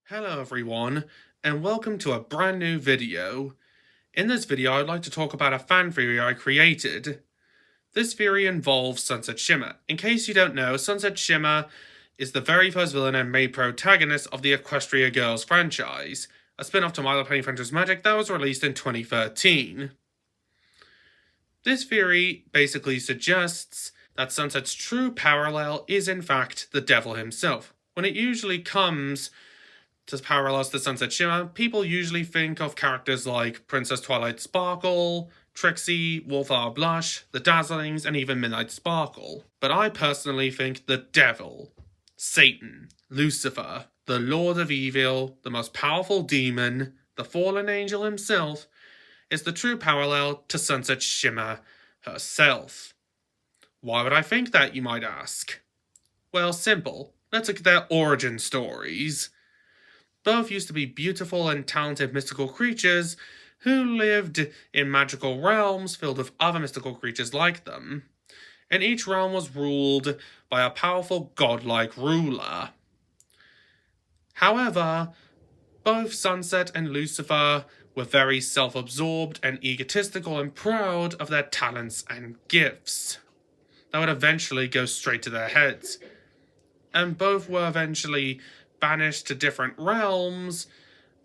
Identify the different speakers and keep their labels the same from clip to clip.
Speaker 1: Hello everyone, and welcome to a brand new video. In this video, I'd like to talk about a fan theory I created. This theory involves Sunset Shimmer. In case you don't know, Sunset Shimmer is the very first villain and main protagonist of the Equestria Girls franchise, a spin-off to My Little Pony Friendship's Magic that was released in 2013. This theory basically suggests that Sunset's true parallel is in fact the devil himself. When it usually comes to parallels to Sunset Shimmer, people usually think of characters like Princess Twilight Sparkle, Trixie, Wallflower Blush, the Dazzlings, and even Midnight Sparkle. But I personally think the devil, Satan, Lucifer, the Lord of Evil, the most powerful demon, the fallen angel himself, is the true parallel to Sunset Shimmer herself. Why would I think that, you might ask? Well, simple. Let's look at their origin stories. Both used to be beautiful and talented mystical creatures who lived in magical realms filled with other mystical creatures like them, and each realm was ruled by a powerful godlike ruler. However, both Sunset and Lucifer were very self-absorbed and egotistical and proud of their talents and gifts that would eventually go straight to their heads, and both were eventually banished to different realms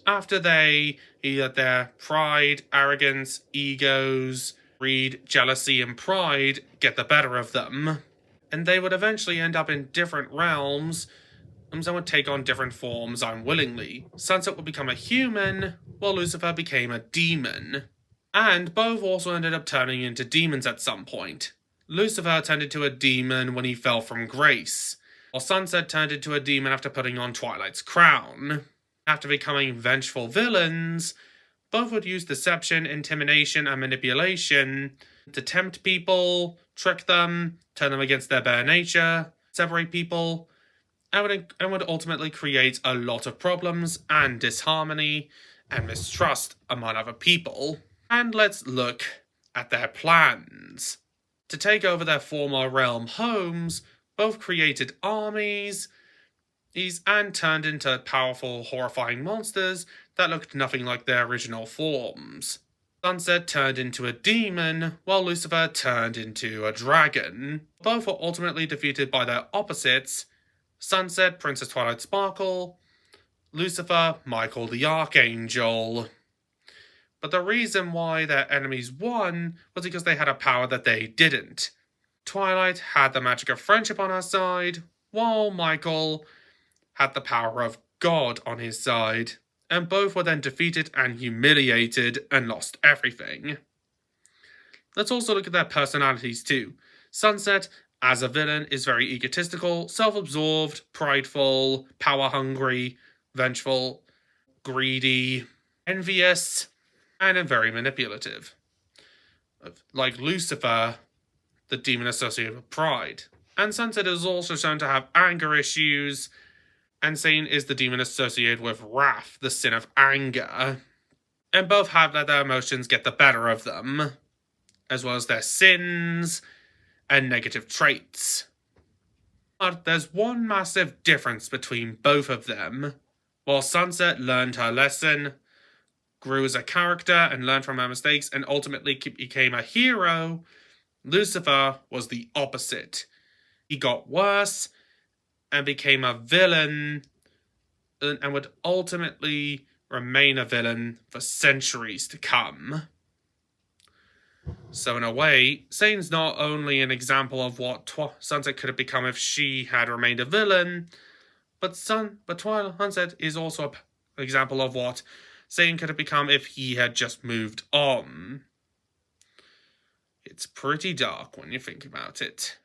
Speaker 1: after they let their pride, arrogance, egos, greed, jealousy, and pride get the better of them. And they would eventually end up in different realms and would take on different forms unwillingly. Sunset would become a human, while Lucifer became a demon. And both also ended up turning into demons at some point. Lucifer turned into a demon when he fell from grace, while Sunset turned into a demon after putting on Twilight's crown. After becoming vengeful villains, both would use deception, intimidation, and manipulation to tempt people, trick them, turn them against their bare nature, separate people, and would ultimately create a lot of problems and disharmony and mistrust among other people. And let's look at their plans. To take over their former realm homes, both created armies and turned into powerful, horrifying monsters that looked nothing like their original forms. Sunset turned into a demon, while Lucifer turned into a dragon. Both were ultimately defeated by their opposites: Sunset, Princess Twilight Sparkle; Lucifer, Michael the Archangel. But the reason why their enemies won was because they had a power that they didn't. Twilight had the magic of friendship on her side, while Michael had the power of God on his side, and both were then defeated and humiliated and lost everything. Let's also look at their personalities too. Sunset, as a villain, is very egotistical, self-absorbed, prideful, power-hungry, vengeful, greedy, envious, and very manipulative. Like Lucifer, the demon associated with pride. And Sunset is also shown to have anger issues, and Satan is the demon associated with wrath, the sin of anger. And both have let their emotions get the better of them, as well as their sins and negative traits. But there's one massive difference between both of them. While Sunset learned her lesson, grew as a character and learned from her mistakes, and ultimately became a hero, Lucifer was the opposite. He got worse and became a villain and would ultimately remain a villain for centuries to come. So in a way, Satan's not only an example of what Sunset could have become if she had remained a villain, but Twilight Sunset is also an example of what Satan could have become if he had just moved on. It's pretty dark when you think about it.